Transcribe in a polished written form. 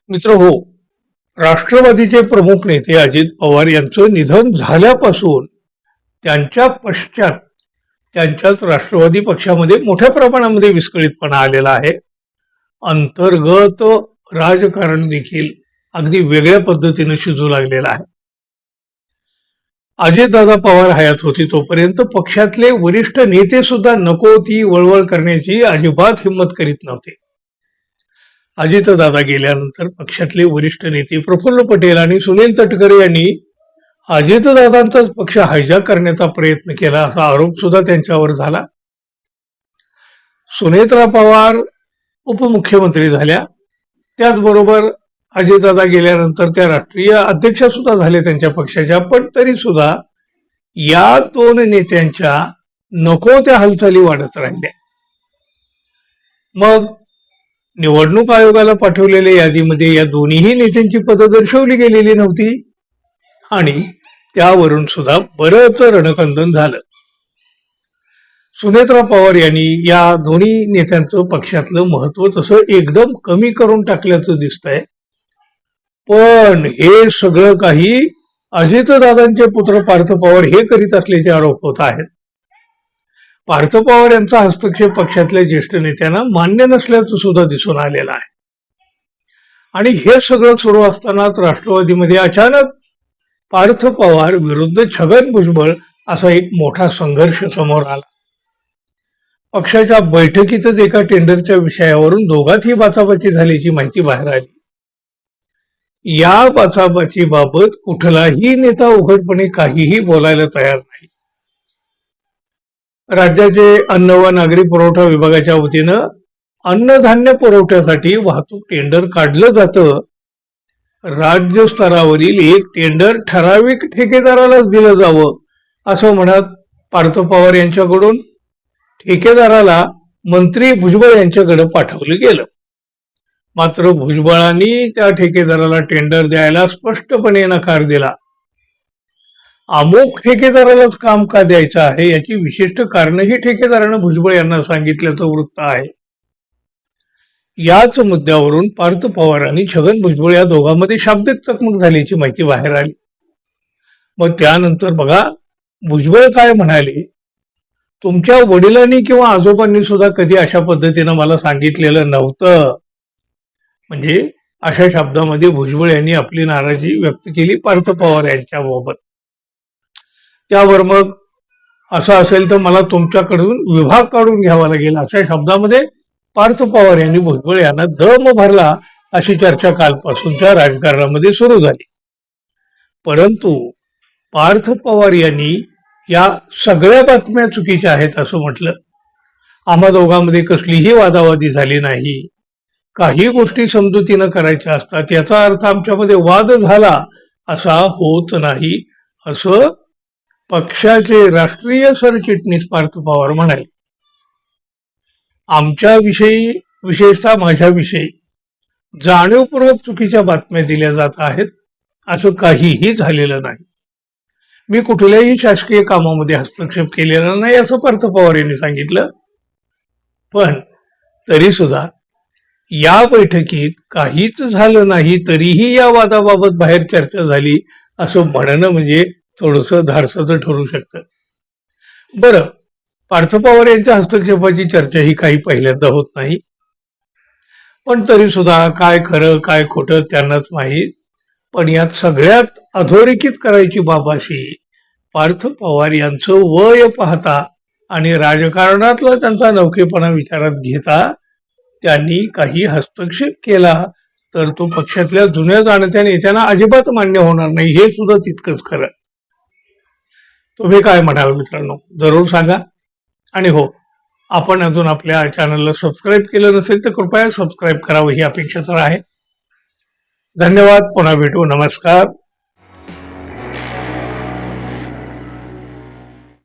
मित्र हो, राष्ट्रवादीचे प्रमुख नेते अजित पवार यांचं निधन झाल्यापासून त्यांच्या पश्चात त्यांच्याच राष्ट्रवादी पक्षामध्ये मोठ्या प्रमाणामध्ये विस्कळीतपणा आलेला आहे. अंतर्गत राजकारण देखील अगदी वेगळ्या पद्धतीने शिजू लागलेलं आहे. अजितदादा पवार हयात होती तोपर्यंत पक्षातले वरिष्ठ नेते सुद्धा नको ती वळवळ करण्याची अजिबात हिंमत करीत नव्हते. अजितदादा गेल्यानंतर पक्षातले वरिष्ठ नेते प्रफुल्ल पटेल आणि सुनील तटकरे यांनी अजितदादांचाच पक्ष हायजॅक करण्याचा प्रयत्न केला असा आरोप सुद्धा त्यांच्यावर झाला. सुनेत्रा पवार उपमुख्यमंत्री झाल्या, त्याचबरोबर अजितदादा गेल्यानंतर त्या राष्ट्रीय अध्यक्षा सुद्धा झाल्या त्यांच्या पक्षाच्या. पण तरी सुद्धा या दोन नेत्यांच्या नको त्या हालचाली वाढत राहिल्या. मग निवडणूक आयोगाला पाठवलेल्या यादीमध्ये या दोन्ही नेत्यांची पदं दर्शवली गेलेली नव्हती आणि त्यावरून सुद्धा बरंच रणकंदन झालं. सुनेत्रा पवार यांनी या दोन्ही नेत्यांचं पक्षातलं महत्व तसं एकदम कमी करून टाकल्याचं दिसतंय. पण हे सगळं काही अजितदादांचे पुत्र पार्थ पवार हे करीत असल्याचे आरोप होत आहेत. पार्थ पवार यांचा हस्तक्षेप पक्षातल्या ज्येष्ठ नेत्यांना मान्य नसल्याचं सुद्धा दिसून आलेलं आहे. आणि हे सगळं सुरू असतानाच राष्ट्रवादीमध्ये अचानक पार्थ पवार विरुद्ध छगन भुजबळ असा एक मोठा संघर्ष समोर आला. पक्षाच्या बैठकीतच एका टेंडरच्या विषयावरून दोघांतही बाचाबाची झाल्याची माहिती बाहेर आली. या बाचाबाची बाबत कुठलाही नेता उघडपणे काहीही बोलायला तयार नाही. राज्याचे अन्न व नागरी पुरवठा विभागाच्या वतीनं अन्नधान्य पुरवठ्यासाठी वाहतूक टेंडर काढलं जातं. राज्य स्तरावरील एक टेंडर ठराविक ठेकेदारालाच दिलं जावं असं म्हणत पार्थ पवार यांच्याकडून ठेकेदाराला मंत्री भुजबळ यांच्याकडे पाठवलं गेलं. मात्र भुजबळांनी त्या ठेकेदाराला टेंडर द्यायला स्पष्टपणे नकार दिला. अमुक ठेकेदारालाच काम का द्यायचं आहे याची विशिष्ट कारणही ठेकेदारानं भुजबळ यांना सांगितल्याचं वृत्त आहे. याच मुद्द्यावरून पार्थ पवार आणि छगन भुजबळ या दोघांमध्ये शाब्दिक चकमक झाल्याची माहिती बाहेर आली. मग त्यानंतर बघा भुजबळ काय म्हणाले, तुमच्या वडिलांनी किंवा आजोबांनी सुद्धा कधी अशा पद्धतीनं मला सांगितलेलं नव्हतं. म्हणजे अशा शब्दामध्ये भुजबळ यांनी आपली नाराजी व्यक्त केली पार्थ पवार यांच्याबाबत. त्यावर मग असं असेल तर मला तुमच्याकडून विभाग काढून घ्यावा लागेल अशा शब्दामध्ये पार्थ पवार यांनी भुजबळ यांना दम भरला अशी चर्चा कालपासूनच्या राजकारणामध्ये सुरू झाली. परंतु पार्थ पवार यांनी या सगळ्या बातम्या चुकीच्या आहेत असं म्हटलं. आम्हा दोघांमध्ये कसलीही वादावादी झाली नाही. काही गोष्टी समजुतीनं करायच्या असतात, याचा अर्थ आमच्यामध्ये वाद झाला असा होत नाही असं पक्षाचे राष्ट्रीय सरचिटणीस पार्थ पवार म्हणाले. आमच्याविषयी विशेषतः माझ्याविषयी जाणीवपूर्वक चुकीच्या बातम्या दिल्या जात आहेत असं काहीही झालेलं नाही. मी कुठल्याही शासकीय कामामध्ये हस्तक्षेप केलेला नाही असं पार्थ पवार यांनी सांगितलं. पण तरी सुद्धा या बैठकीत काहीच झालं नाही तरीही या वादाबाबत बाहेर चर्चा झाली असं म्हणणं म्हणजे थोडंसं धाडसाचं ठरू शकतं. बरं, पार्थ पवार यांच्या हस्तक्षेपाची चर्चा ही काही पहिल्यांदा होत नाही. पण तरी सुद्धा काय खरं काय खोटं त्यांनाच माहीत. पण यात सगळ्यात अधोरेखित करायची बाब अशी, पार्थ पवार यांचं वय पाहता आणि राजकारणातला त्यांचा नवखेपणा विचारात घेता त्यांनी काही हस्तक्षेप केला तर तो पक्षातल्या जुन्या जाणत्या नेत्यांना अजिबात मान्य होणार नाही, हे सुद्धा तितकंच खरं. तुम्ही काय म्हणाल मित्रांनो, जरूर सांगा. आणि हो, आपण अजून आपल्या चॅनलला सबस्क्राईब केलं नसेल तर कृपया सबस्क्राईब करावं ही अपेक्षा तर आहे. धन्यवाद. पुन्हा भेटू. नमस्कार.